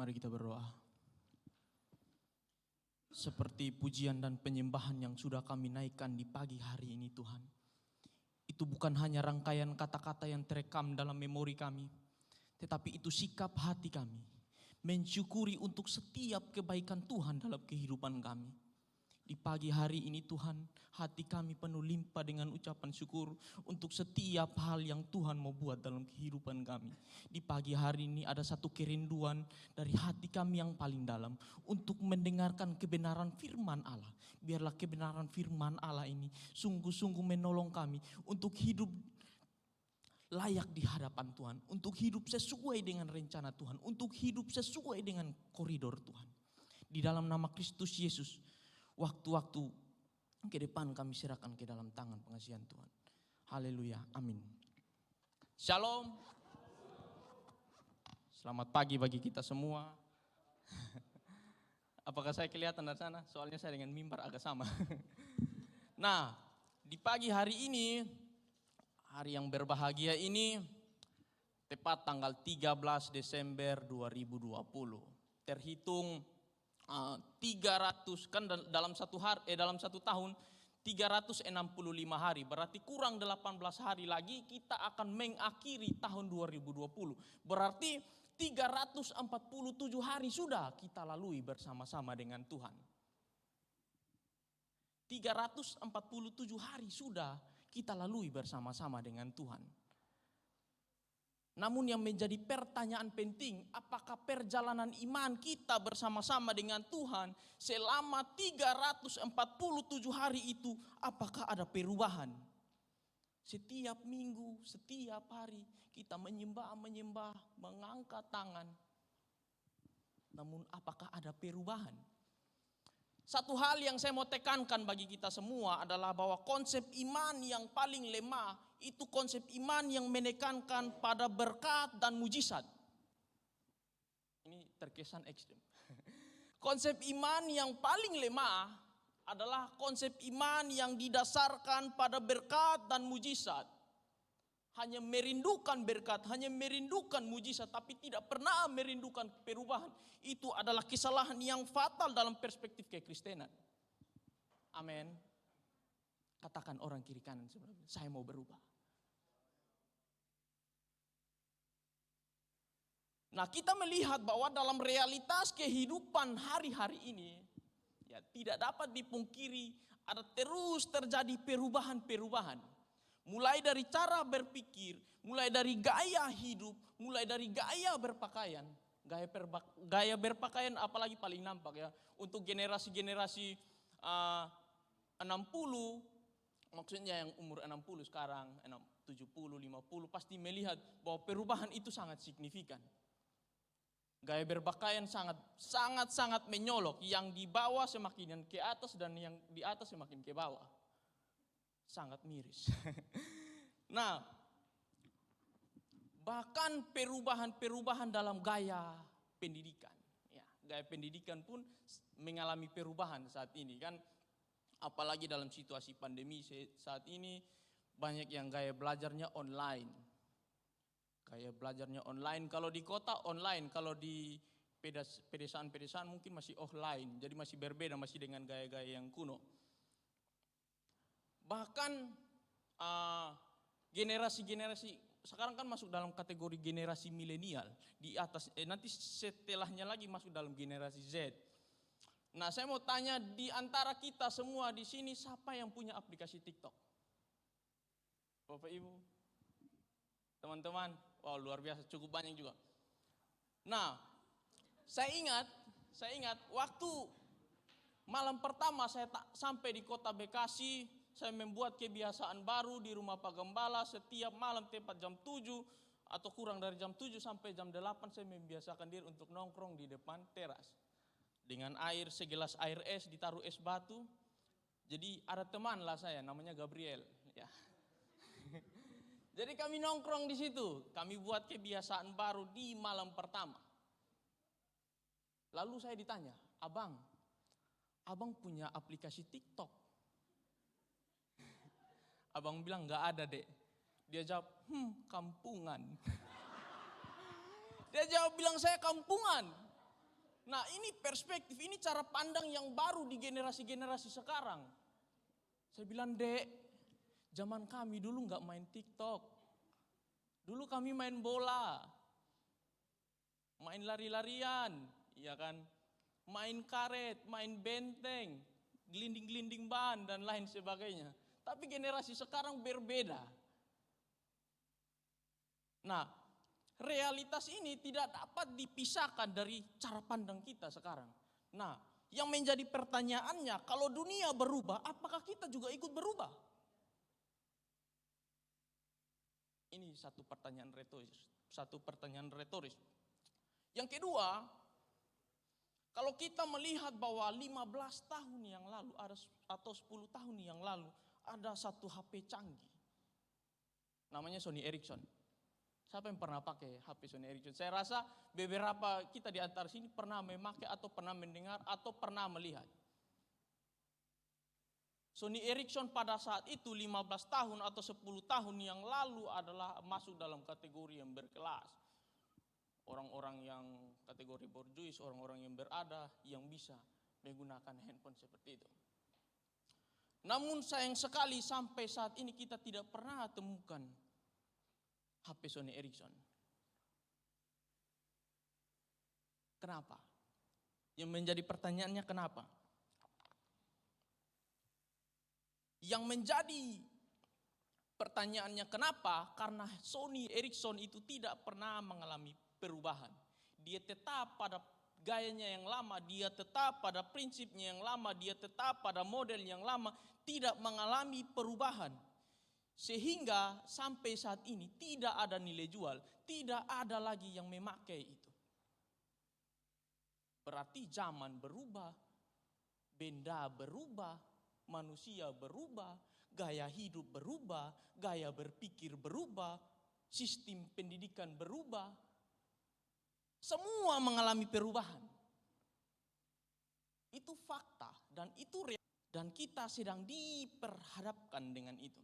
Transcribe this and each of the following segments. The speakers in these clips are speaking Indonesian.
Mari kita berdoa. Seperti pujian dan penyembahan yang sudah kami naikkan di pagi hari ini Tuhan. Itu bukan hanya rangkaian kata-kata yang terekam dalam memori kami, tetapi itu sikap hati kami. Mensyukuri untuk setiap kebaikan Tuhan dalam kehidupan kami. Di pagi hari ini Tuhan, hati kami penuh limpah dengan ucapan syukur untuk setiap hal yang Tuhan mau buat dalam kehidupan kami. Di pagi hari ini ada satu kerinduan dari hati kami yang paling dalam untuk mendengarkan kebenaran firman Allah. Biarlah kebenaran firman Allah ini sungguh-sungguh menolong kami untuk hidup layak di hadapan Tuhan, untuk hidup sesuai dengan rencana Tuhan, untuk hidup sesuai dengan koridor Tuhan. Di dalam nama Kristus Yesus, waktu-waktu ke depan kami serahkan ke dalam tangan pengasihan Tuhan. Haleluya, amin. Shalom. Selamat pagi bagi kita semua. Apakah saya kelihatan dari sana? Soalnya saya dengan mimbar agak sama. Nah, di pagi hari ini, hari yang berbahagia ini, tepat tanggal 13 Desember 2020. Terhitung 300 kan dalam satu tahun 365 hari, berarti kurang 18 hari lagi kita akan mengakhiri tahun 2020. Berarti 347 hari sudah kita lalui bersama-sama dengan Tuhan. 347 hari sudah kita lalui bersama-sama dengan Tuhan. Namun yang menjadi pertanyaan penting, apakah perjalanan iman kita bersama-sama dengan Tuhan selama 347 hari itu, apakah ada perubahan? Setiap minggu, setiap hari kita menyembah, mengangkat tangan. Namun apakah ada perubahan? Satu hal yang saya mau tekankan bagi kita semua adalah bahwa konsep iman yang paling lemah itu konsep iman yang menekankan pada berkat dan mujizat. Ini terkesan ekstrem. Konsep iman yang paling lemah adalah konsep iman yang didasarkan pada berkat dan mujizat. Hanya merindukan berkat, hanya merindukan mujizat, tapi tidak pernah merindukan perubahan. Itu adalah kesalahan yang fatal dalam perspektif kekristenan. Amin. Katakan orang kiri kanan sebenarnya, saya mau berubah. Nah, kita melihat bahwa dalam realitas kehidupan hari-hari ini, ya tidak dapat dipungkiri ada terus terjadi perubahan-perubahan. Mulai dari cara berpikir, mulai dari gaya hidup, mulai dari gaya berpakaian. Gaya berpakaian apalagi paling nampak ya. Untuk generasi-generasi 60, maksudnya yang umur 60 sekarang, 70, 50, pasti melihat bahwa perubahan itu sangat signifikan. Gaya berpakaian sangat menyolok. Yang di bawah semakin ke atas dan yang di atas semakin ke bawah. Sangat miris. Nah, bahkan perubahan-perubahan dalam gaya pendidikan. Ya, gaya pendidikan pun mengalami perubahan saat ini kan. Apalagi dalam situasi pandemi saat ini banyak yang gaya belajarnya online. Gaya belajarnya online, kalau di kota online, kalau di pedesaan-pedesaan mungkin masih offline. Jadi masih berbeda, masih dengan gaya-gaya yang kuno. Bahkan generasi-generasi sekarang kan masuk dalam kategori generasi milenial. Di atas nanti setelahnya lagi masuk dalam generasi Z. Nah, saya mau tanya di antara kita semua di sini siapa yang punya aplikasi TikTok? Bapak Ibu, teman-teman, wow luar biasa, cukup banyak juga. Nah, saya ingat waktu malam pertama saya sampai di kota Bekasi, saya membuat kebiasaan baru di rumah Pak Gembala. Setiap malam tepat jam 7 atau kurang dari jam 7 sampai jam 8 saya membiasakan diri untuk nongkrong di depan teras. Dengan segelas air es, ditaruh es batu. Jadi ada teman lah saya, namanya Gabriel. Ya. Jadi kami nongkrong di situ. Kami buat kebiasaan baru di malam pertama. Lalu saya ditanya, abang punya aplikasi TikTok? Abang bilang nggak ada dek. Dia jawab, kampungan. Dia jawab bilang saya kampungan. Nah ini perspektif, ini cara pandang yang baru di generasi-generasi sekarang. Saya bilang, Dek, zaman kami dulu nggak main TikTok. Dulu kami main bola, main lari-larian, ya kan? Main karet, main benteng, gelinding-gelinding ban dan lain sebagainya. Tapi generasi sekarang berbeda. Nah, realitas ini tidak dapat dipisahkan dari cara pandang kita sekarang. Nah, yang menjadi pertanyaannya, kalau dunia berubah, apakah kita juga ikut berubah? Ini satu pertanyaan retoris. Yang kedua, kalau kita melihat bahwa 15 tahun yang lalu atau 10 tahun yang lalu ada satu HP canggih. Namanya Sony Ericsson. Siapa yang pernah pakai HP Sony Ericsson? Saya rasa beberapa kita di antara sini pernah memakai atau pernah mendengar atau pernah melihat. Sony Ericsson pada saat itu 15 tahun atau 10 tahun yang lalu adalah masuk dalam kategori yang berkelas. Orang-orang yang kategori borjuis, orang-orang yang berada, yang bisa menggunakan handphone seperti itu. Namun sayang sekali sampai saat ini kita tidak pernah temukan HP Sony Ericsson. Kenapa? Yang menjadi pertanyaannya kenapa? Yang menjadi pertanyaannya kenapa? Karena Sony Ericsson itu tidak pernah mengalami perubahan. Dia tetap pada gayanya yang lama, dia tetap pada prinsipnya yang lama, dia tetap pada model yang lama, tidak mengalami perubahan. Sehingga sampai saat ini tidak ada nilai jual, tidak ada lagi yang memakai itu. Berarti zaman berubah, benda berubah, manusia berubah, gaya hidup berubah, gaya berpikir berubah, sistem pendidikan berubah. Semua mengalami perubahan. Itu fakta dan itu real. Dan kita sedang diperhadapkan dengan itu.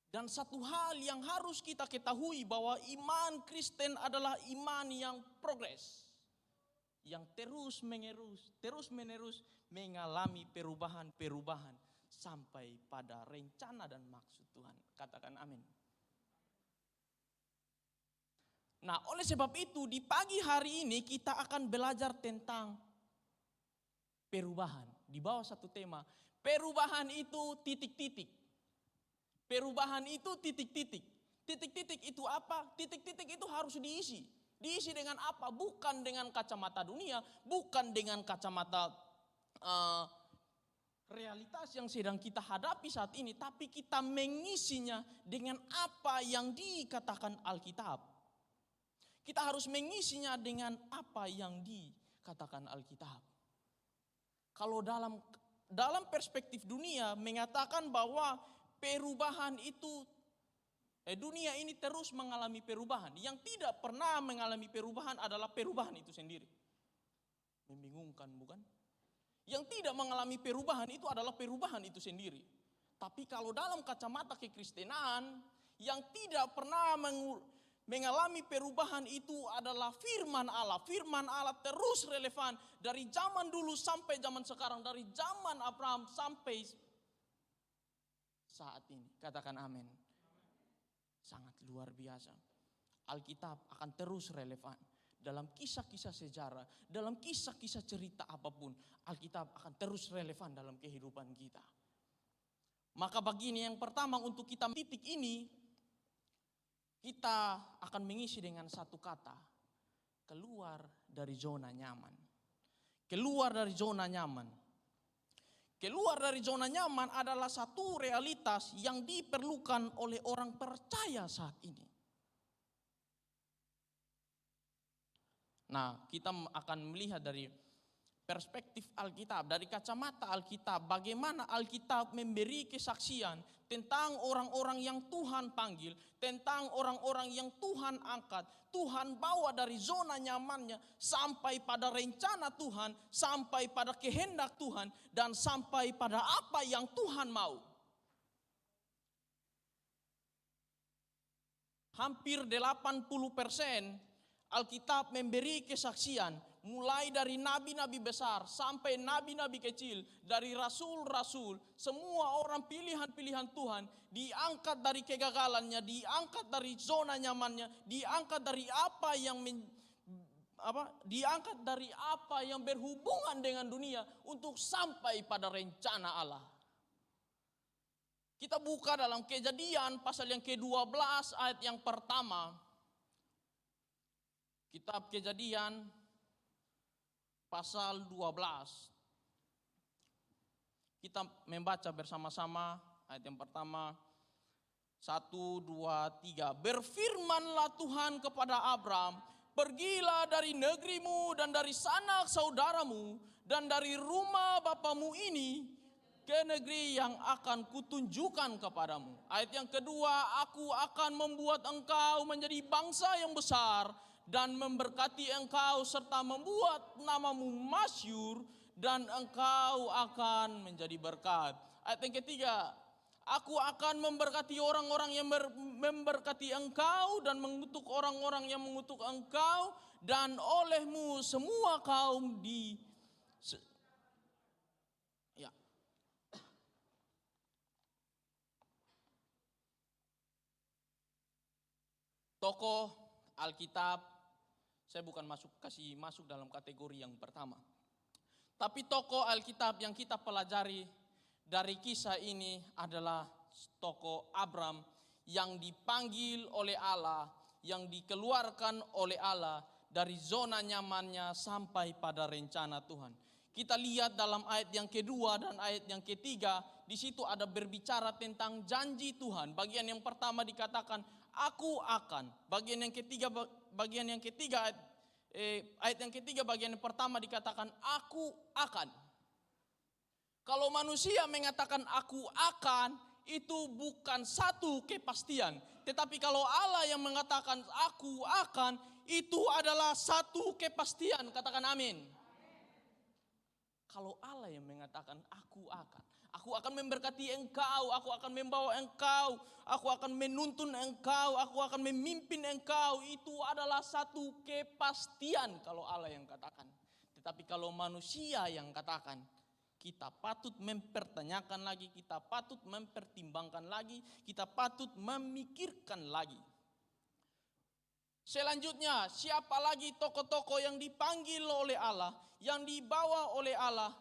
Dan satu hal yang harus kita ketahui bahwa iman Kristen adalah iman yang progres. Yang terus menerus mengalami perubahan sampai pada rencana dan maksud Tuhan. Katakan amin. Nah, oleh sebab itu di pagi hari ini kita akan belajar tentang perubahan. Di bawah satu tema, perubahan itu titik-titik. Perubahan itu titik-titik. Titik-titik itu apa? Titik-titik itu harus diisi. Diisi dengan apa? Bukan dengan kacamata dunia, bukan dengan kacamata realitas yang sedang kita hadapi saat ini, tapi kita mengisinya dengan apa yang dikatakan Alkitab. Kita harus mengisinya dengan apa yang dikatakan Alkitab. Kalau dalam perspektif dunia mengatakan bahwa perubahan itu dunia ini terus mengalami perubahan. Yang tidak pernah mengalami perubahan adalah perubahan itu sendiri. Membingungkan bukan? Yang tidak mengalami perubahan itu adalah perubahan itu sendiri. Tapi kalau dalam kacamata kekristenan, yang tidak pernah mengalami perubahan itu adalah firman Allah. Firman Allah terus relevan dari zaman dulu sampai zaman sekarang. Dari zaman Abraham sampai saat ini. Katakan amin. Sangat luar biasa. Alkitab akan terus relevan. Dalam kisah-kisah sejarah, dalam kisah-kisah cerita apapun, Alkitab akan terus relevan dalam kehidupan kita. Maka begini, yang pertama untuk kita titik ini, kita akan mengisi dengan satu kata, keluar dari zona nyaman. Keluar dari zona nyaman. Keluar dari zona nyaman adalah satu realitas yang diperlukan oleh orang percaya saat ini. Nah, kita akan melihat dari perspektif Alkitab, dari kacamata Alkitab, bagaimana Alkitab memberi kesaksian tentang orang-orang yang Tuhan panggil, tentang orang-orang yang Tuhan angkat, Tuhan bawa dari zona nyamannya sampai pada rencana Tuhan, sampai pada kehendak Tuhan, dan sampai pada apa yang Tuhan mau. Hampir 80% Alkitab memberi kesaksian mulai dari nabi-nabi besar sampai nabi-nabi kecil, dari rasul-rasul, semua orang pilihan-pilihan Tuhan diangkat dari kegagalannya, diangkat dari zona nyamannya, diangkat dari diangkat dari apa yang berhubungan dengan dunia untuk sampai pada rencana Allah. Kita buka dalam Kejadian pasal yang ke-12 ayat yang pertama. Kitab Kejadian pasal 12. Kita membaca bersama-sama ayat yang pertama. 1, 2, 3. Berfirmanlah Tuhan kepada Abram, pergilah dari negerimu dan dari sanak saudaramu dan dari rumah bapamu ini ke negeri yang akan kutunjukkan kepadamu. Ayat yang kedua, aku akan membuat engkau menjadi bangsa yang besar dan memberkati engkau serta membuat namamu masyhur dan engkau akan menjadi berkat. Ayat yang ketiga, aku akan memberkati orang-orang yang memberkati engkau dan mengutuk orang-orang yang mengutuk engkau, dan olehmu semua kaum tokoh Alkitab, saya bukan kasih masuk dalam kategori yang pertama. Tapi tokoh Alkitab yang kita pelajari dari kisah ini adalah tokoh Abram yang dipanggil oleh Allah, yang dikeluarkan oleh Allah dari zona nyamannya sampai pada rencana Tuhan. Kita lihat dalam ayat yang kedua dan ayat yang ketiga, di situ ada berbicara tentang janji Tuhan. Bagian yang pertama dikatakan, aku akan. Bagian yang ketiga ayat yang ketiga bagian yang pertama dikatakan aku akan. Kalau manusia mengatakan aku akan, itu bukan satu kepastian. Tetapi kalau Allah yang mengatakan aku akan, itu adalah satu kepastian. Katakan amin. Kalau Allah yang mengatakan aku akan memberkati engkau, aku akan membawa engkau, aku akan menuntun engkau, aku akan memimpin engkau, itu adalah satu kepastian kalau Allah yang katakan. Tetapi kalau manusia yang katakan, kita patut mempertanyakan lagi, kita patut mempertimbangkan lagi, kita patut memikirkan lagi. Selanjutnya, siapa lagi tokoh-tokoh yang dipanggil oleh Allah, yang dibawa oleh Allah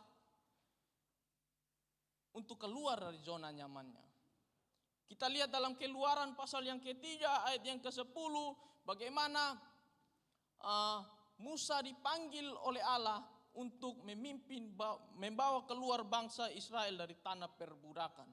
untuk keluar dari zona nyamannya. Kita lihat dalam Keluaran pasal yang ketiga ayat yang ke-10, bagaimana Musa dipanggil oleh Allah untuk memimpin, membawa keluar bangsa Israel dari tanah perbudakan.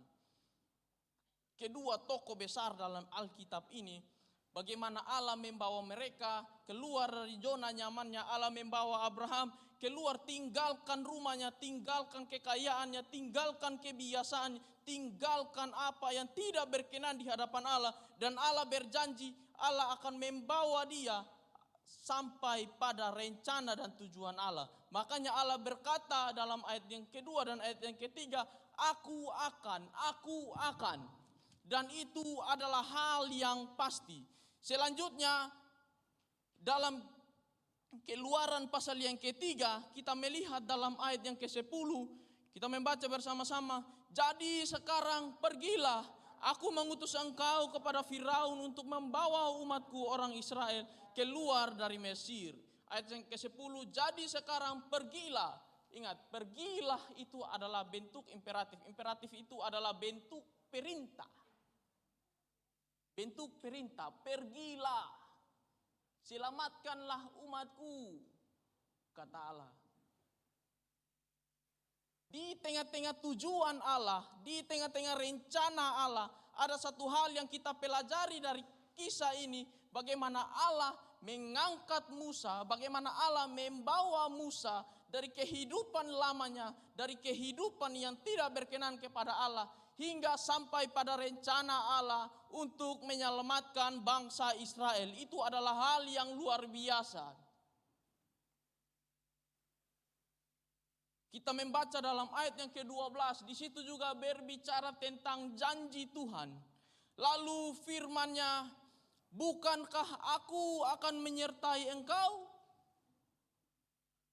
Kedua tokoh besar dalam Alkitab ini, bagaimana Allah membawa mereka keluar dari zona nyamannya. Allah membawa Abraham keluar, tinggalkan rumahnya, tinggalkan kekayaannya, tinggalkan kebiasaannya, tinggalkan apa yang tidak berkenan di hadapan Allah. Dan Allah berjanji Allah akan membawa dia sampai pada rencana dan tujuan Allah. Makanya Allah berkata dalam ayat yang kedua dan ayat yang ketiga, aku akan. Dan itu adalah hal yang pasti. Selanjutnya dalam Keluaran pasal yang ketiga, kita melihat dalam ayat yang ke-10, kita membaca bersama-sama. Jadi sekarang pergilah, aku mengutus engkau kepada Firaun untuk membawa umatku orang Israel keluar dari Mesir. Ayat yang ke-10, jadi sekarang pergilah. Ingat, pergilah itu adalah bentuk imperatif. Imperatif itu adalah bentuk perintah. Bentuk perintah, pergilah. Selamatkanlah umatku, kata Allah. Di tengah-tengah tujuan Allah, di tengah-tengah rencana Allah, ada satu hal yang kita pelajari dari kisah ini, bagaimana Allah mengangkat Musa, bagaimana Allah membawa Musa dari kehidupan lamanya, dari kehidupan yang tidak berkenan kepada Allah, hingga sampai pada rencana Allah untuk menyelamatkan bangsa Israel. Itu adalah hal yang luar biasa. Kita membaca dalam ayat yang ke-12, di situ juga berbicara tentang janji Tuhan. Lalu firman-Nya, bukankah aku akan menyertai engkau?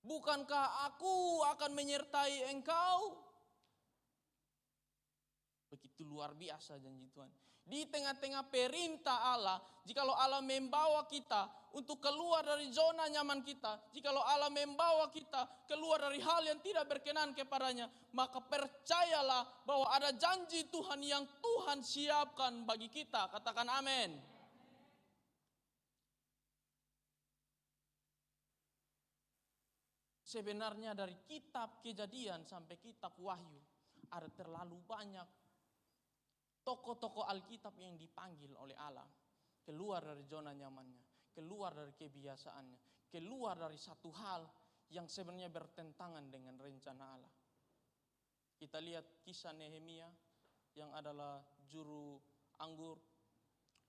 Bukankah aku akan menyertai engkau? Begitu luar biasa janji Tuhan. Di tengah-tengah perintah Allah, jikalau Allah membawa kita untuk keluar dari zona nyaman kita, jikalau Allah membawa kita keluar dari hal yang tidak berkenan kepadanya, maka percayalah bahwa ada janji Tuhan yang Tuhan siapkan bagi kita. Katakan amin. Sebenarnya dari kitab Kejadian sampai kitab Wahyu, ada terlalu banyak tokoh-tokoh Alkitab yang dipanggil oleh Allah keluar dari zona nyamannya, keluar dari kebiasaannya, keluar dari satu hal yang sebenarnya bertentangan dengan rencana Allah. Kita lihat kisah Nehemia yang adalah juru anggur.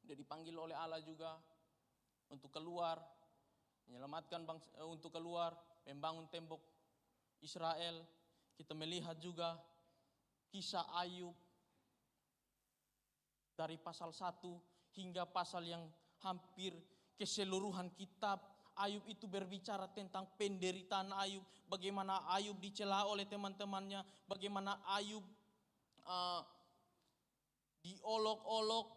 Dia dipanggil oleh Allah juga untuk keluar, menyelamatkan bangsa, untuk keluar, membangun tembok Israel. Kita melihat juga kisah Ayub. Dari pasal 1 hingga pasal yang hampir keseluruhan kitab Ayub itu berbicara tentang penderitaan Ayub. Bagaimana Ayub dicela oleh teman-temannya. Bagaimana Ayub diolok-olok.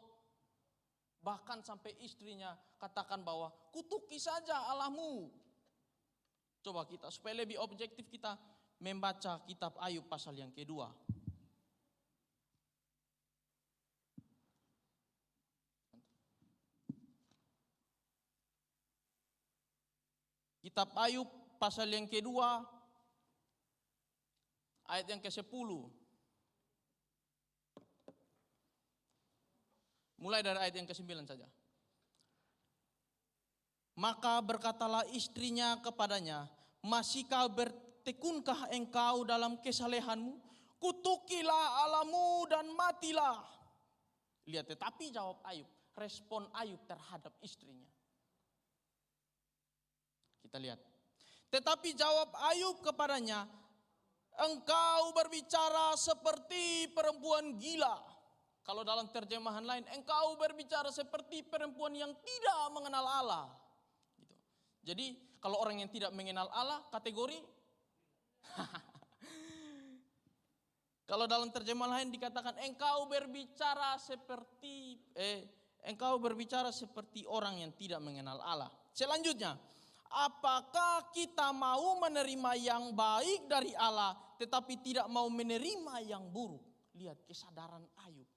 Bahkan sampai istrinya katakan bahwa kutuki saja Allahmu. Coba kita supaya lebih objektif kita membaca kitab Ayub pasal yang kedua. Kitab Ayub pasal yang kedua, ayat yang ke-10. Mulai dari ayat yang ke-9 saja. Maka berkatalah istrinya kepadanya, masihkah bertekunkah engkau dalam kesalehanmu? Kutukilah Allahmu dan matilah. Lihat, tetapi jawab Ayub, respon Ayub terhadap istrinya. Kita lihat. Tetapi jawab Ayub kepadanya, engkau berbicara seperti perempuan gila. Kalau dalam terjemahan lain, engkau berbicara seperti perempuan yang tidak mengenal Allah. Gitu. Jadi kalau orang yang tidak mengenal Allah, kategori kalau dalam terjemahan lain dikatakan engkau berbicara seperti orang yang tidak mengenal Allah. Selanjutnya, apakah kita mau menerima yang baik dari Allah tetapi tidak mau menerima yang buruk? Lihat kesadaran Ayub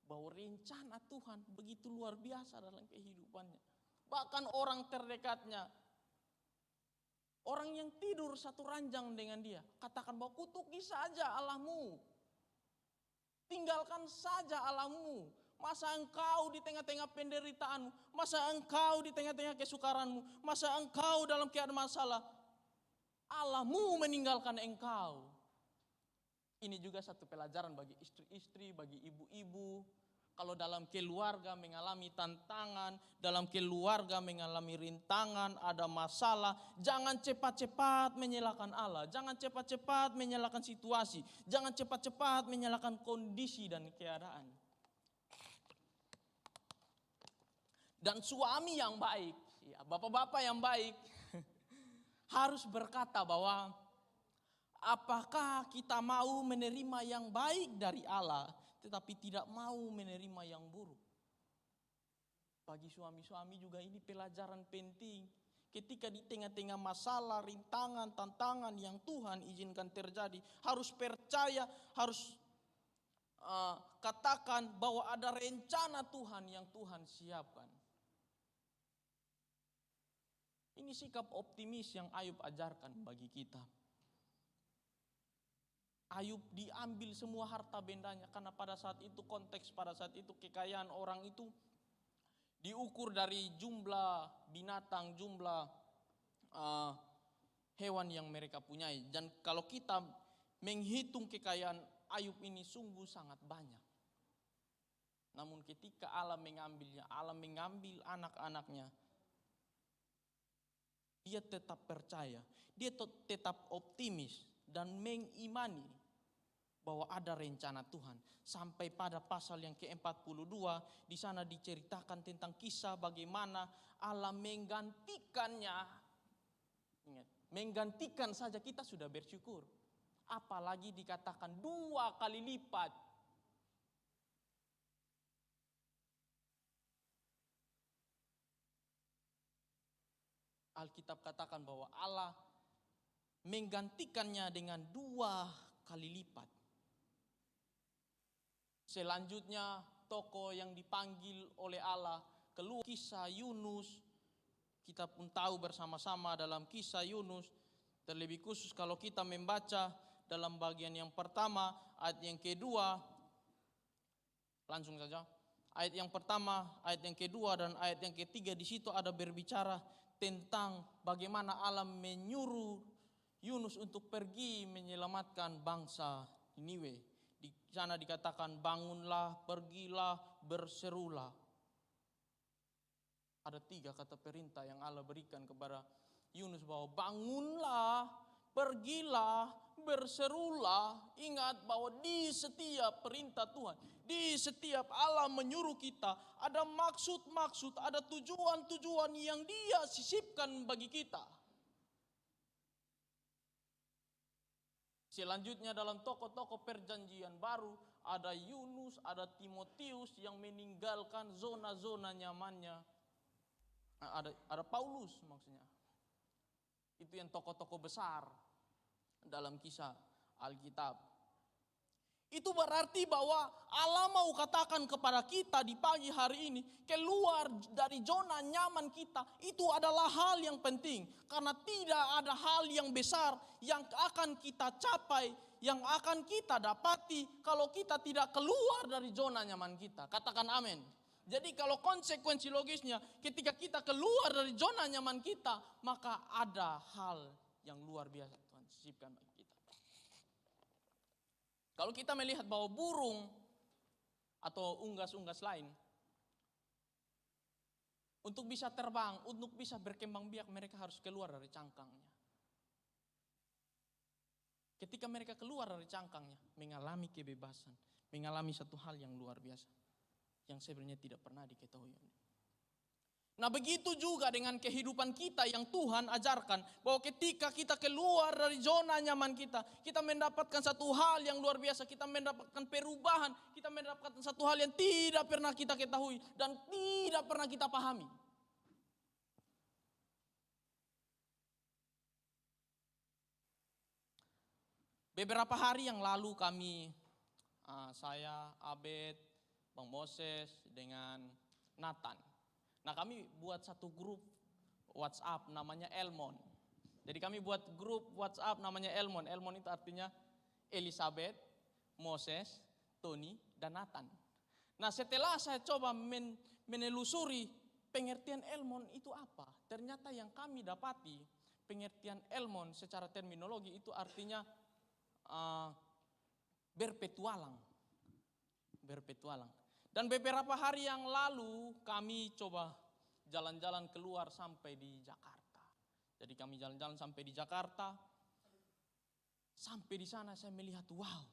bahwa rencana Tuhan begitu luar biasa dalam kehidupannya. Bahkan orang terdekatnya, orang yang tidur satu ranjang dengan dia, katakan bahwa kutuki saja Allahmu. Tinggalkan saja Allahmu. Masa engkau di tengah-tengah penderitaanmu, masa engkau di tengah-tengah kesukaranmu, masa engkau dalam keadaan masalah, Allahmu meninggalkan engkau. Ini juga satu pelajaran bagi istri-istri, bagi ibu-ibu. Kalau dalam keluarga mengalami tantangan, dalam keluarga mengalami rintangan, ada masalah, jangan cepat-cepat menyalahkan Allah, jangan cepat-cepat menyalahkan situasi, jangan cepat-cepat menyalahkan kondisi dan keadaan. Dan suami yang baik, ya, bapak-bapak yang baik harus berkata bahwa apakah kita mau menerima yang baik dari Allah tetapi tidak mau menerima yang buruk. Bagi suami-suami juga ini pelajaran penting. Ketika di tengah-tengah masalah, rintangan, tantangan yang Tuhan izinkan terjadi, harus percaya, harus katakan bahwa ada rencana Tuhan yang Tuhan siapkan. Ini sikap optimis yang Ayub ajarkan bagi kita. Ayub diambil semua harta bendanya karena pada saat itu konteks, pada saat itu kekayaan orang itu diukur dari jumlah binatang, jumlah hewan yang mereka punyai. Dan kalau kita menghitung kekayaan Ayub ini sungguh sangat banyak. Namun ketika Allah mengambilnya, Allah mengambil anak-anaknya, dia tetap percaya, dia tetap optimis dan mengimani bahwa ada rencana Tuhan. Sampai pada pasal yang ke-42, di sana diceritakan tentang kisah bagaimana Allah menggantikannya. Ingat, menggantikan saja kita sudah bersyukur. Apalagi dikatakan 2 kali lipat. Alkitab katakan bahwa Allah menggantikannya dengan 2 kali lipat. Selanjutnya tokoh yang dipanggil oleh Allah keluar, kisah Yunus. Kita pun tahu bersama-sama dalam kisah Yunus, terlebih khusus kalau kita membaca dalam bagian yang pertama, ayat yang kedua, langsung saja. Ayat yang pertama, ayat yang kedua, dan ayat yang ketiga, di situ ada berbicara tentang bagaimana Allah menyuruh Yunus untuk pergi menyelamatkan bangsa Niniwe. Di sana dikatakan, bangunlah, pergilah, berserulah. Ada 3 kata perintah yang Allah berikan kepada Yunus, bahwa bangunlah, pergilah, berserulah. Ingat bahwa di setiap perintah Tuhan, di setiap Allah menyuruh kita, ada maksud-maksud, ada tujuan-tujuan yang Dia sisipkan bagi kita. Selanjutnya dalam tokoh-tokoh perjanjian baru, ada Yunus, ada Timotius yang meninggalkan zona-zona nyamannya. Ada Paulus maksudnya. Itu yang tokoh-tokoh besar dalam kisah Alkitab. Itu berarti bahwa Allah mau katakan kepada kita di pagi hari ini, keluar dari zona nyaman kita, itu adalah hal yang penting. Karena tidak ada hal yang besar yang akan kita capai, yang akan kita dapati kalau kita tidak keluar dari zona nyaman kita. Katakan amin. Jadi kalau konsekuensi logisnya, ketika kita keluar dari zona nyaman kita, maka ada hal yang luar biasa Tuhan sisipkan bagi kita. Kalau kita melihat bahwa burung atau unggas-unggas lain, untuk bisa terbang, untuk bisa berkembang biak, mereka harus keluar dari cangkangnya. Ketika mereka keluar dari cangkangnya, mengalami kebebasan, mengalami satu hal yang luar biasa, yang sebenarnya tidak pernah diketahui. Nah begitu juga dengan kehidupan kita yang Tuhan ajarkan, bahwa ketika kita keluar dari zona nyaman kita, kita mendapatkan satu hal yang luar biasa, kita mendapatkan perubahan, kita mendapatkan satu hal yang tidak pernah kita ketahui dan tidak pernah kita pahami. Beberapa hari yang lalu kami, saya, Abed, Bang Moses dengan Nathan. Nah kami buat satu grup WhatsApp namanya Elmon. Jadi kami buat grup WhatsApp namanya Elmon. Elmon itu artinya Elizabeth, Moses, Tony, dan Nathan. Nah setelah saya coba menelusuri pengertian Elmon itu apa, ternyata yang kami dapati pengertian Elmon secara terminologi itu artinya berpetualang. Berpetualang. Dan beberapa hari yang lalu kami coba jalan-jalan keluar sampai di Jakarta. Jadi kami jalan-jalan sampai di Jakarta. Sampai di sana saya melihat, wow,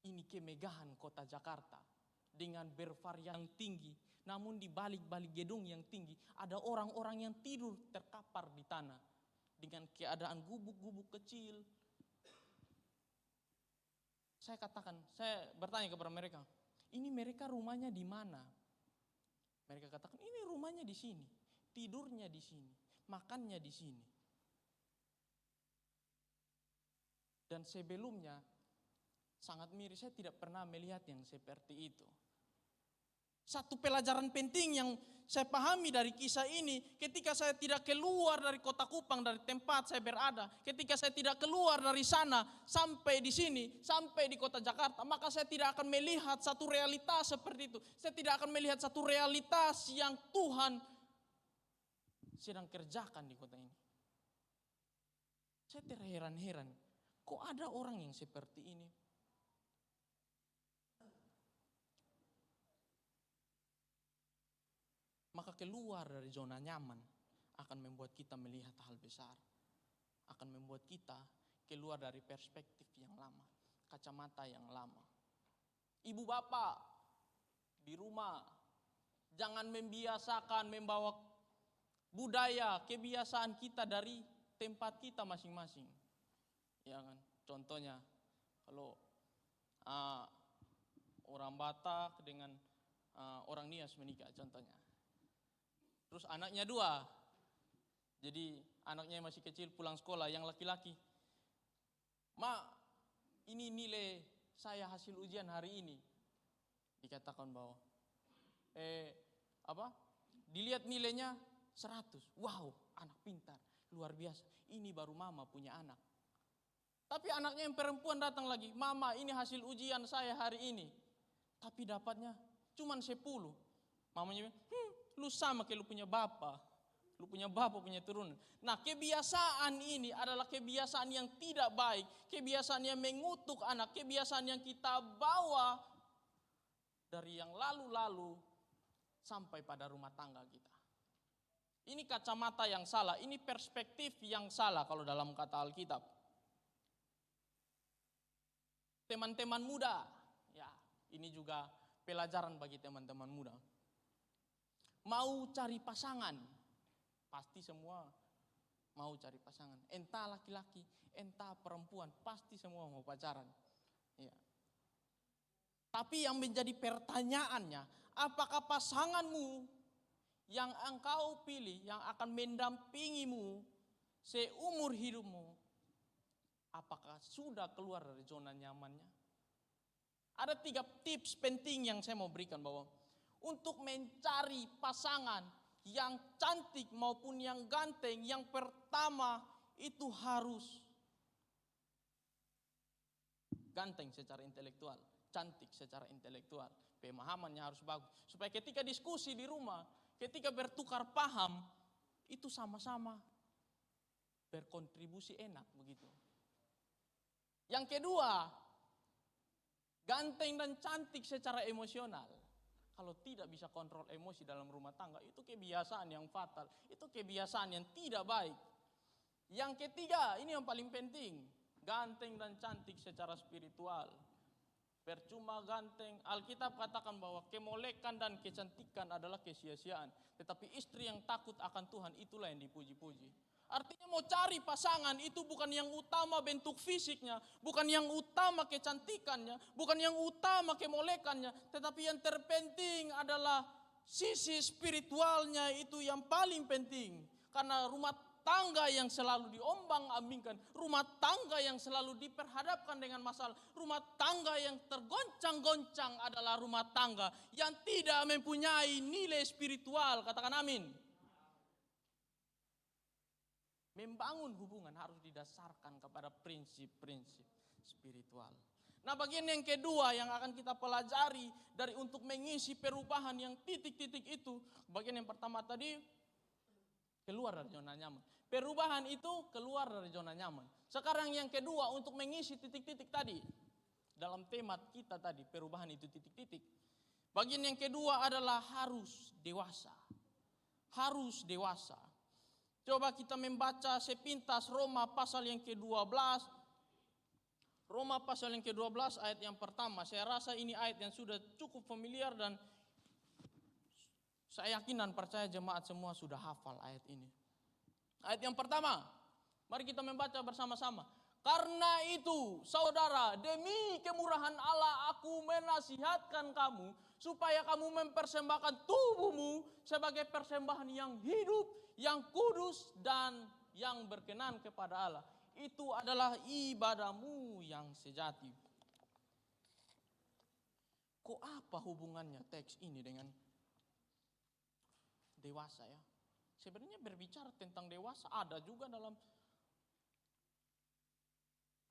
ini kemegahan kota Jakarta dengan bervarian tinggi. Namun di balik-balik gedung yang tinggi ada orang-orang yang tidur terkapar di tanah dengan keadaan gubuk-gubuk kecil. Saya bertanya kepada mereka, ini mereka rumahnya di mana? Mereka katakan, ini rumahnya di sini, tidurnya di sini, makannya di sini. Dan sebelumnya sangat miris, saya tidak pernah melihat yang seperti itu. Satu pelajaran penting yang saya pahami dari kisah ini, ketika saya tidak keluar dari kota Kupang, dari tempat saya berada, ketika saya tidak keluar dari sana sampai di sini, sampai di kota Jakarta, maka saya tidak akan melihat satu realitas seperti itu. Saya tidak akan melihat satu realitas yang Tuhan sedang kerjakan di kota ini. Saya terheran-heran, kok ada orang yang seperti ini? Maka keluar dari zona nyaman akan membuat kita melihat hal besar. Akan membuat kita keluar dari perspektif yang lama, kacamata yang lama. Ibu bapak di rumah, jangan membiasakan membawa budaya, kebiasaan kita dari tempat kita masing-masing. Ya kan? Contohnya kalau orang Batak dengan orang Nias menikah contohnya. Terus anaknya 2. Jadi anaknya yang masih kecil pulang sekolah, yang laki-laki. Ma, ini nilai saya hasil ujian hari ini. Dikatakan bahwa dilihat nilainya 100. Wow, anak pintar, luar biasa. Ini baru mama punya anak. Tapi anaknya yang perempuan datang lagi, mama ini hasil ujian saya hari ini. Tapi dapatnya cuma 10. Mamanya bilang, lu sama kayak lu punya bapak. Lu punya bapak, punya turunan. Nah, kebiasaan ini adalah kebiasaan yang tidak baik. Kebiasaan yang mengutuk anak. Kebiasaan yang kita bawa dari yang lalu-lalu sampai pada rumah tangga kita. Ini kacamata yang salah. Ini perspektif yang salah kalau dalam kata Alkitab. Teman-teman muda. Ya, ini juga pelajaran bagi teman-teman muda. Mau cari pasangan. Pasti semua mau cari pasangan. Entah laki-laki, entah perempuan, pasti semua mau pacaran. Ya. Tapi yang menjadi pertanyaannya, apakah pasanganmu yang engkau pilih, yang akan mendampingimu seumur hidupmu, apakah sudah keluar dari zona nyamannya? Ada 3 tips penting yang saya mau berikan bahwa untuk mencari pasangan yang cantik maupun yang ganteng, yang pertama itu harus ganteng secara intelektual, cantik secara intelektual, pemahamannya harus bagus. Supaya ketika diskusi di rumah, ketika bertukar paham, itu sama-sama berkontribusi enak begitu. Yang kedua, ganteng dan cantik secara emosional. Kalau tidak bisa kontrol emosi dalam rumah tangga, itu kebiasaan yang fatal. Itu kebiasaan yang tidak baik. Yang ketiga, ini yang paling penting. Ganteng dan cantik secara spiritual. Percuma ganteng. Alkitab katakan bahwa kemolekan dan kecantikan adalah kesia-siaan. Tetapi istri yang takut akan Tuhan, itulah yang dipuji-puji. Artinya mau cari pasangan itu bukan yang utama bentuk fisiknya, bukan yang utama kecantikannya, bukan yang utama kemolekannya, tetapi yang terpenting adalah sisi spiritualnya, itu yang paling penting. Karena rumah tangga yang selalu diombang-ambingkan, rumah tangga yang selalu diperhadapkan dengan masalah, rumah tangga yang tergoncang-goncang adalah rumah tangga yang tidak mempunyai nilai spiritual. Katakan amin. Membangun hubungan harus didasarkan kepada prinsip-prinsip spiritual. Nah, bagian yang kedua yang akan kita pelajari dari untuk mengisi perubahan yang titik-titik itu, bagian yang pertama tadi keluar dari zona nyaman. Perubahan itu keluar dari zona nyaman. Sekarang yang kedua untuk mengisi titik-titik tadi. Dalam tema kita tadi, perubahan itu titik-titik. Bagian yang kedua adalah harus dewasa. Harus dewasa. Coba kita membaca sepintas Roma pasal yang ke-12. Roma pasal yang ke-12 ayat yang pertama. Saya rasa ini ayat yang sudah cukup familiar dan saya yakin dan percaya jemaat semua sudah hafal ayat ini. Ayat yang pertama, mari kita membaca bersama-sama. Karena itu, saudara, demi kemurahan Allah aku menasihatkan kamu supaya kamu mempersembahkan tubuhmu sebagai persembahan yang hidup, yang kudus dan yang berkenan kepada Allah. Itu adalah ibadahmu yang sejati. Kok apa hubungannya teks ini dengan dewasa ya? Sebenarnya berbicara tentang dewasa ada juga dalam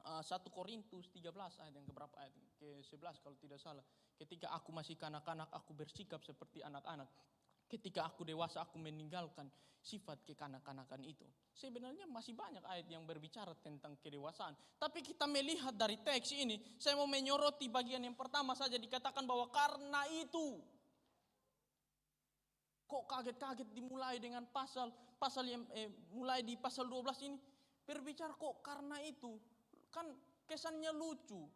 1 Korintus 13 ayat yang keberapa, ayat ke-11 kalau tidak salah. Ketika aku masih kanak-kanak aku bersikap seperti anak-anak. Ketika aku dewasa aku meninggalkan sifat kekanak-kanakan itu. Sebenarnya masih banyak ayat yang berbicara tentang kedewasaan. Tapi kita melihat dari teks ini, saya mau menyoroti bagian yang pertama saja, dikatakan bahwa karena itu. Kok kaget-kaget dimulai dengan pasal yang mulai di pasal 12 ini berbicara kok karena itu. Kan kesannya lucu.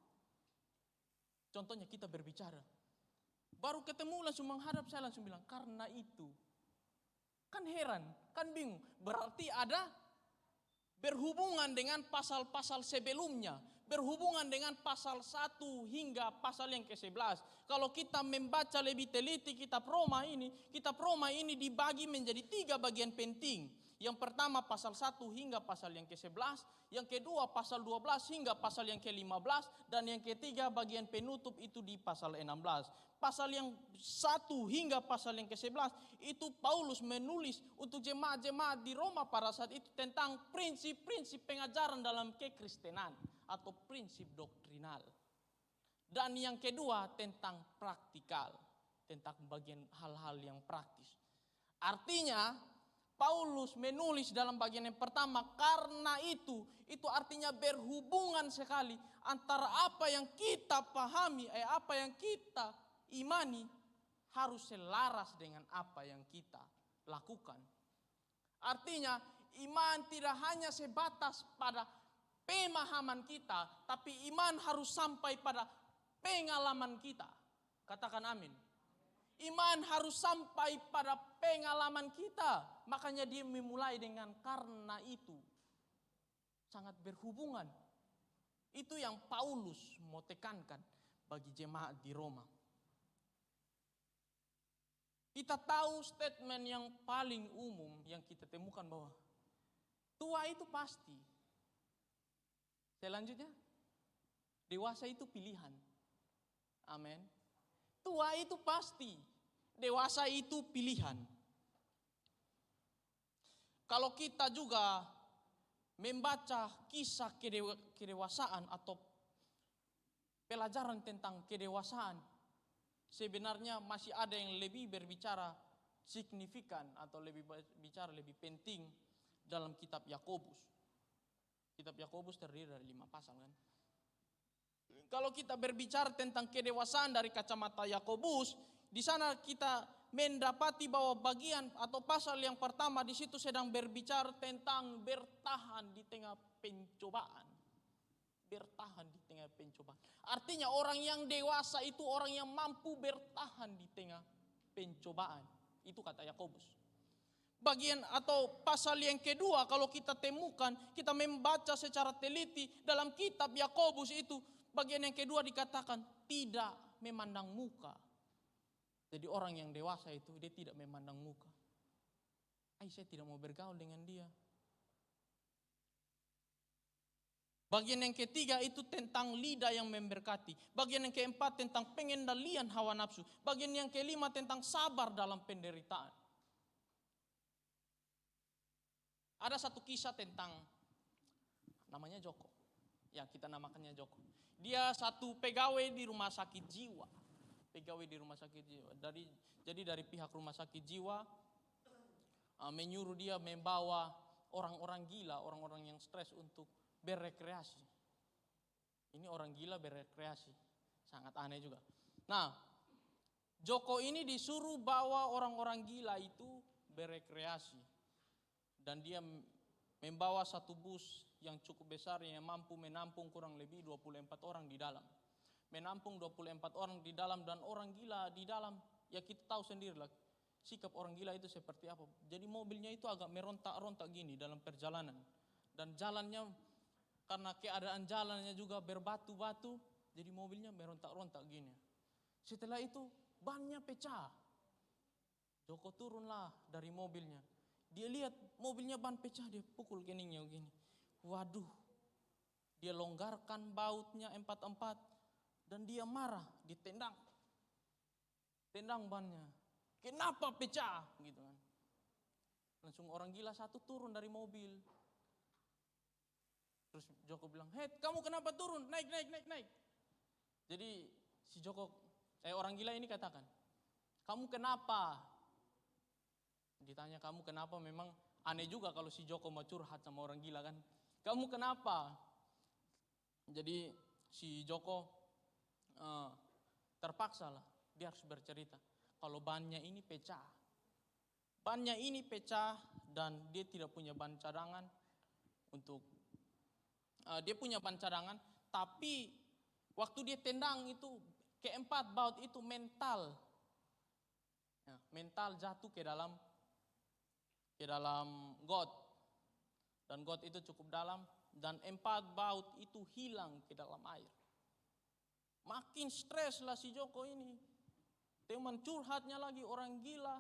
Contohnya kita berbicara, baru ketemu langsung menghadap saya langsung bilang karena itu. Kan heran, kan bingung. Berarti ada berhubungan dengan pasal-pasal sebelumnya, berhubungan dengan pasal 1 hingga pasal yang ke-11. Kalau kita membaca lebih teliti kitab Roma ini dibagi menjadi 3 bagian penting. Yang pertama pasal 1 hingga pasal yang ke-11, yang kedua pasal 12 hingga pasal yang ke-15, dan yang ketiga bagian penutup itu di pasal 16. Pasal yang 1 hingga pasal yang ke-11 itu Paulus menulis untuk jemaat-jemaat di Roma pada saat itu tentang prinsip-prinsip pengajaran dalam kekristenan atau prinsip doktrinal. Dan yang kedua tentang praktikal, tentang bagian hal-hal yang praktis. Artinya Paulus menulis dalam bagian yang pertama karena itu artinya berhubungan sekali antara apa yang kita pahami, apa yang kita imani harus selaras dengan apa yang kita lakukan. Artinya iman tidak hanya sebatas pada pemahaman kita, tapi iman harus sampai pada pengalaman kita. Katakan amin. Iman harus sampai pada pengalaman kita. Makanya dia memulai dengan karena itu. Sangat berhubungan. Itu yang Paulus mau tekankan bagi jemaat di Roma. Kita tahu statement yang paling umum yang kita temukan bahwa tua itu pasti. Selanjutnya, dewasa itu pilihan. Amin. Tua itu pasti, dewasa itu pilihan. Kalau kita juga membaca kisah kedewasaan atau pelajaran tentang kedewasaan, sebenarnya masih ada yang lebih berbicara signifikan atau lebih penting dalam kitab Yakobus. Kitab Yakobus terdiri dari 5 pasal kan. Kalau kita berbicara tentang kedewasaan dari kacamata Yakobus, di sana kita mendapati bahwa bagian atau pasal yang pertama di situ sedang berbicara tentang bertahan di tengah pencobaan. Bertahan di tengah pencobaan. Artinya orang yang dewasa itu orang yang mampu bertahan di tengah pencobaan. Itu kata Yakobus. Bagian atau pasal yang kedua kalau kita temukan, kita membaca secara teliti dalam kitab Yakobus itu, bagian yang kedua dikatakan tidak memandang muka. Jadi orang yang dewasa itu dia tidak memandang muka. Saya tidak mau bergaul dengan dia. Bagian yang ketiga itu tentang lidah yang memberkati. Bagian yang keempat tentang pengendalian hawa nafsu. Bagian yang kelima tentang sabar dalam penderitaan. Ada satu kisah tentang namanya Joko. Ya, kita namakannya Joko. Dia satu pegawai di rumah sakit jiwa. Pegawai di rumah sakit jiwa. Jadi dari pihak rumah sakit jiwa menyuruh dia membawa orang-orang gila, orang-orang yang stres untuk berrekreasi. Ini orang gila berrekreasi. Sangat aneh juga. Nah, Joko ini disuruh bawa orang-orang gila itu berrekreasi. Dan dia membawa satu bus yang cukup besar yang mampu menampung kurang lebih 24 orang di dalam. Menampung 24 orang di dalam dan orang gila di dalam. Ya kita tahu sendirilah sikap orang gila itu seperti apa. Jadi mobilnya itu agak merontak-rontak gini dalam perjalanan. Dan jalannya karena keadaan jalannya juga berbatu-batu, jadi mobilnya merontak-rontak gini. Setelah itu bannya pecah. Joko turunlah dari mobilnya. Dia lihat mobilnya ban pecah, dia pukul keningnya begini. Waduh, dia longgarkan bautnya 4-4 dan dia marah, ditendang. Tendang bannya. Kenapa pecah? Gitu kan. Langsung orang gila satu turun dari mobil. Terus Joko bilang, "Hei, kamu kenapa turun? Naik. Jadi si Joko, orang gila ini katakan, "Kamu kenapa?" Ditanya, "Kamu kenapa?" Memang aneh juga kalau si Joko mau curhat sama orang gila kan. "Kamu kenapa?" Jadi si Joko terpaksa lah, dia harus bercerita. Kalau bannya ini pecah. Bannya ini pecah dan dia tidak punya ban cadangan untuk dia punya ban cadangan, tapi waktu dia tendang itu keempat baut itu mental jatuh ke dalam got. Dan got itu cukup dalam, dan 4 baut itu hilang ke dalam air. Makin stres lah si Joko ini. Teman curhatnya lagi orang gila.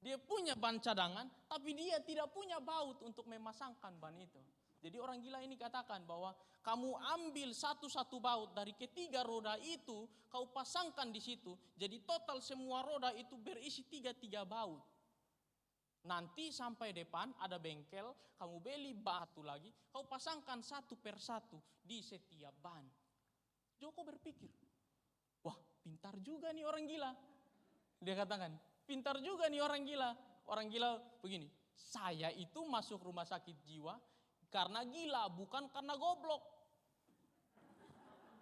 Dia punya ban cadangan, tapi dia tidak punya baut untuk memasangkan ban itu. Jadi orang gila ini katakan bahwa kamu ambil satu-satu baut dari ketiga roda itu, kau pasangkan di situ. Jadi total semua roda itu berisi 3 baut. Nanti sampai depan ada bengkel, kamu beli batu lagi, kau pasangkan satu per satu di setiap ban. Joko berpikir, wah pintar juga nih orang gila. Dia katakan, pintar juga nih orang gila. Orang gila begini, saya itu masuk rumah sakit jiwa karena gila, bukan karena goblok.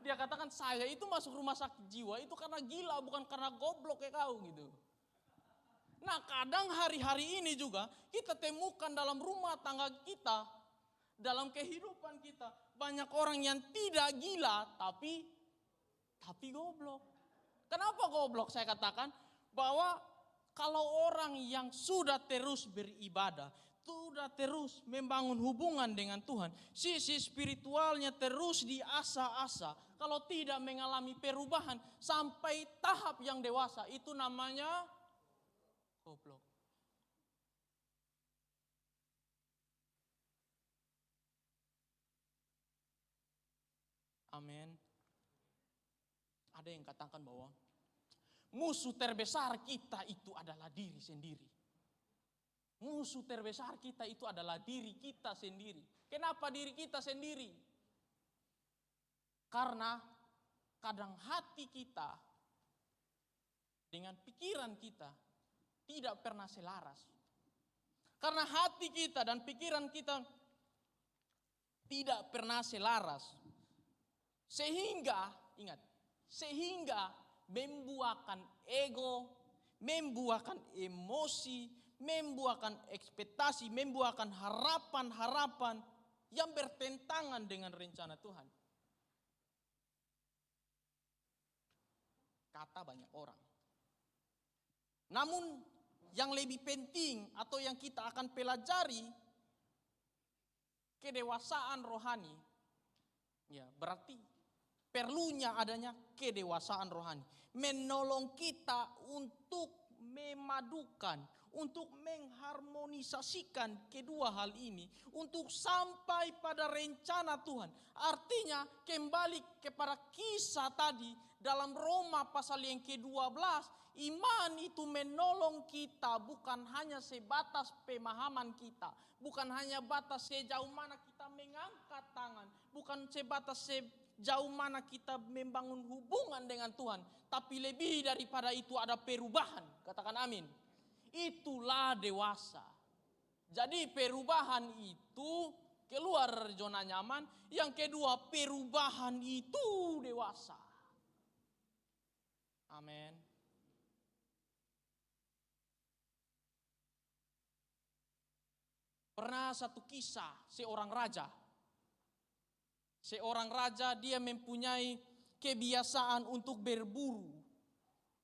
Dia katakan, saya itu masuk rumah sakit jiwa itu karena gila, bukan karena goblok kayak kau gitu. Nah kadang hari-hari ini juga kita temukan dalam rumah tangga kita, dalam kehidupan kita, banyak orang yang tidak gila tapi goblok. Kenapa goblok? Saya katakan bahwa kalau orang yang sudah terus beribadah, sudah terus membangun hubungan dengan Tuhan, sisi spiritualnya terus diasah-asah, kalau tidak mengalami perubahan sampai tahap yang dewasa, itu namanya goblok. Amin. Ada yang katakan bahwa musuh terbesar kita itu adalah diri sendiri. Musuh terbesar kita itu adalah diri kita sendiri. Kenapa diri kita sendiri? Karena kadang hati kita dengan pikiran kita tidak pernah selaras. Karena hati kita dan pikiran kita tidak pernah selaras. Sehingga, ingat, sehingga membuahkan ego, membuahkan emosi, membuahkan ekspektasi, membuahkan harapan-harapan yang bertentangan dengan rencana Tuhan. Kata banyak orang. Namun yang lebih penting atau yang kita akan pelajari, kedewasaan rohani, ya berarti perlunya adanya kedewasaan rohani. Menolong kita untuk memadukan, untuk mengharmonisasikan kedua hal ini, untuk sampai pada rencana Tuhan. Artinya kembali kepada kisah tadi dalam Roma pasal yang ke-12, iman itu menolong kita bukan hanya sebatas pemahaman kita, bukan hanya batas sejauh mana kita mengangkat tangan, bukan sebatas sejauh mana kita membangun hubungan dengan Tuhan, tapi lebih daripada itu ada perubahan. Katakan amin. Itulah dewasa. Jadi perubahan itu keluar dari zona nyaman. Yang kedua, perubahan itu dewasa. Amin. Pernah satu kisah seorang raja. Seorang raja dia mempunyai kebiasaan untuk berburu.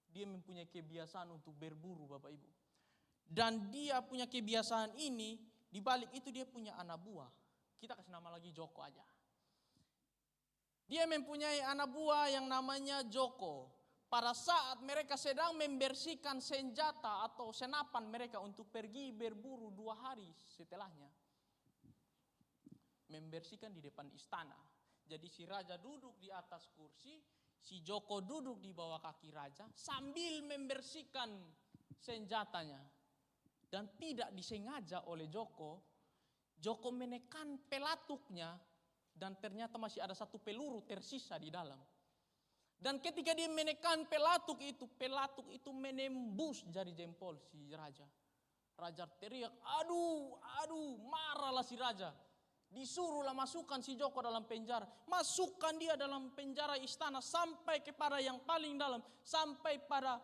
Dia mempunyai kebiasaan untuk berburu, Bapak Ibu. Dan dia punya kebiasaan ini, di balik itu dia punya anak buah. Kita kasih nama lagi Joko aja. Dia mempunyai anak buah yang namanya Joko. Pada saat mereka sedang membersihkan senjata atau senapan mereka untuk pergi berburu 2 hari setelahnya. Membersihkan di depan istana. Jadi si raja duduk di atas kursi, si Joko duduk di bawah kaki raja sambil membersihkan senjatanya. Dan tidak disengaja oleh Joko, Joko menekan pelatuknya dan ternyata masih ada 1 peluru tersisa di dalam. Dan ketika dia menekan pelatuk itu menembus jari jempol si raja. Raja teriak, aduh, marahlah si raja. Disuruhlah masukkan si Joko dalam penjara. Masukkan dia dalam penjara istana sampai kepada yang paling dalam. Sampai pada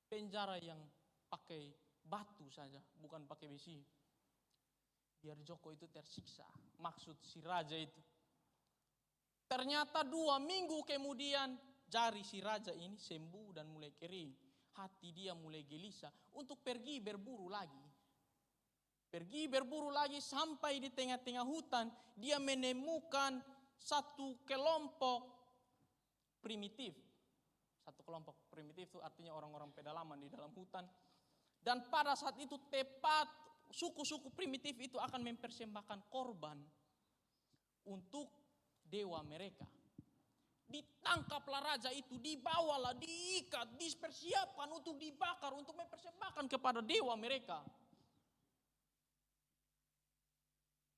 penjara yang pakai batu saja, bukan pakai besi. Biar Joko itu tersiksa. Maksud si raja itu. Ternyata 2 minggu kemudian jari si raja ini sembuh dan mulai kering. Hati dia mulai gelisah untuk pergi berburu lagi. Pergi berburu lagi sampai di tengah-tengah hutan, dia menemukan satu kelompok primitif. Satu kelompok primitif itu artinya orang-orang pedalaman di dalam hutan. Dan pada saat itu tepat suku-suku primitif itu akan mempersembahkan korban untuk dewa mereka. Ditangkaplah raja itu, dibawalah, diikat, dipersiapkan untuk dibakar, untuk mempersembahkan kepada dewa mereka.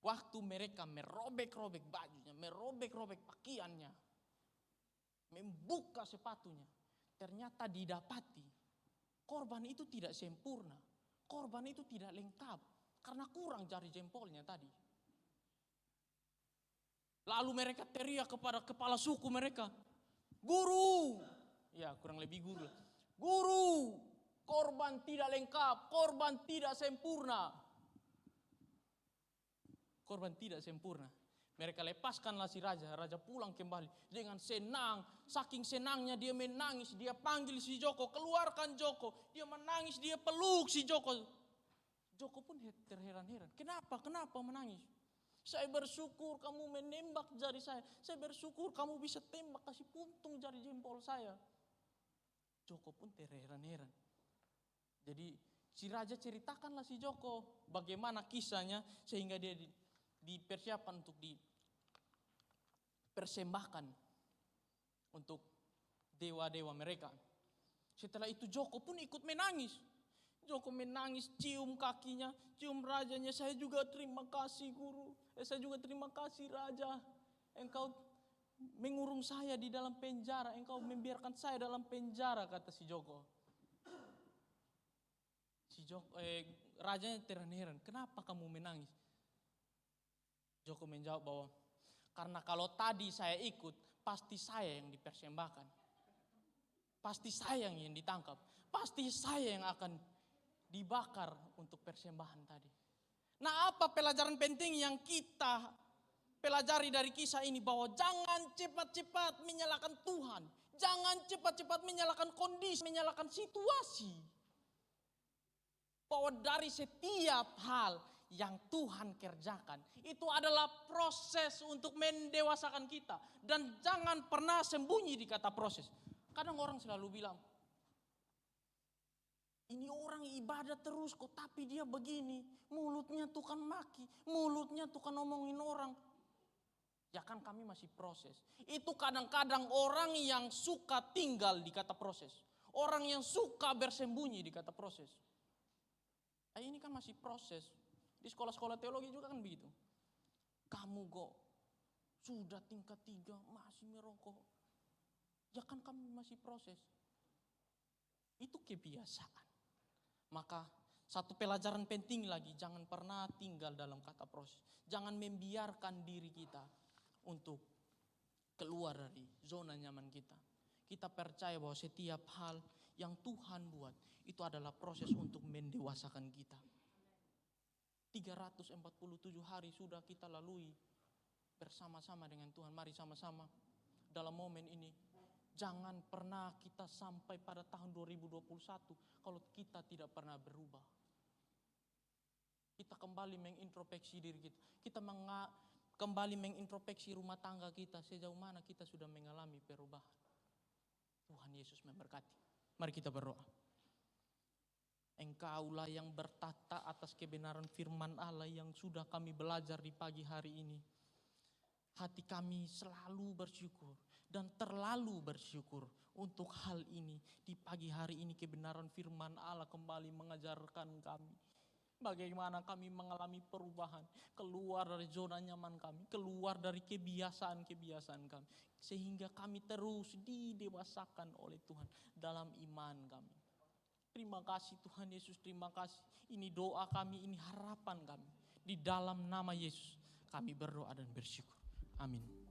Waktu mereka merobek-robek bajunya, merobek-robek pakaiannya, membuka sepatunya, ternyata didapati korban itu tidak sempurna, korban itu tidak lengkap, karena kurang jari jempolnya tadi. Lalu mereka teriak kepada kepala suku mereka, "Guru!" Ya, kurang lebih guru. "Guru, korban tidak lengkap, korban tidak sempurna." Korban tidak sempurna. Mereka lepaskanlah si raja. Raja pulang kembali dengan senang. Saking senangnya dia menangis. Dia panggil si Joko, "Keluarkan Joko." Dia menangis, dia peluk si Joko. Joko pun terheran-heran. Kenapa menangis? "Saya bersyukur kamu menembak jari saya. Saya bersyukur kamu bisa tembak kasih puntung jari jempol saya." Joko pun terheran-heran. Jadi si raja ceritakanlah si Joko bagaimana kisahnya sehingga dia dipersiapkan untuk dipersembahkan untuk dewa-dewa mereka. Setelah itu Joko pun ikut menangis. Joko menangis, cium kakinya, cium rajanya. "Saya juga terima kasih guru. Saya juga terima kasih raja. Engkau mengurung saya di dalam penjara. Engkau membiarkan saya dalam penjara," kata si Joko. Rajanya terheran-heran, "Kenapa kamu menangis?" Joko menjawab bahwa, "Karena kalau tadi saya ikut, pasti saya yang dipersembahkan. Pasti saya yang ditangkap. Pasti saya yang akan dibakar untuk persembahan tadi." Nah, apa pelajaran penting yang kita pelajari dari kisah ini? Bahwa jangan cepat-cepat menyalahkan Tuhan. Jangan cepat-cepat menyalahkan kondisi, menyalahkan situasi. Bahwa dari setiap hal yang Tuhan kerjakan, itu adalah proses untuk mendewasakan kita. Dan jangan pernah sembunyi di kata proses. Kadang orang selalu bilang, "Ini orang ibadah terus kok, tapi dia begini. Mulutnya tukang maki, mulutnya tukang ngomongin orang." Ya kan kami masih proses. Itu kadang-kadang orang yang suka tinggal di kata proses. Orang yang suka bersembunyi di kata proses. Ini kan masih proses. Di sekolah-sekolah teologi juga kan begitu. "Kamu kok sudah tingkat 3 masih merokok." Ya kan kami masih proses. Itu kebiasaan. Maka satu pelajaran penting lagi, jangan pernah tinggal dalam kata proses. Jangan membiarkan diri kita untuk keluar dari zona nyaman kita. Kita percaya bahwa setiap hal yang Tuhan buat itu adalah proses untuk mendewasakan kita. 347 hari sudah kita lalui bersama-sama dengan Tuhan. Mari sama-sama dalam momen ini, jangan pernah kita sampai pada tahun 2021 kalau kita tidak pernah berubah. Kita kembali mengintrospeksi diri kita. Kita kembali mengintrospeksi rumah tangga kita. Sejauh mana kita sudah mengalami perubahan. Tuhan Yesus memberkati. Mari kita berdoa. Engkaulah yang bertata atas kebenaran firman Allah yang sudah kami belajar di pagi hari ini. Hati kami selalu bersyukur dan terlalu bersyukur untuk hal ini. Di pagi hari ini kebenaran firman Allah kembali mengajarkan kami bagaimana kami mengalami perubahan, keluar dari zona nyaman kami, keluar dari kebiasaan-kebiasaan kami, sehingga kami terus didewasakan oleh Tuhan dalam iman kami. Terima kasih Tuhan Yesus, terima kasih. Ini doa kami, ini harapan kami. Di dalam nama Yesus kami berdoa dan bersyukur. Amin.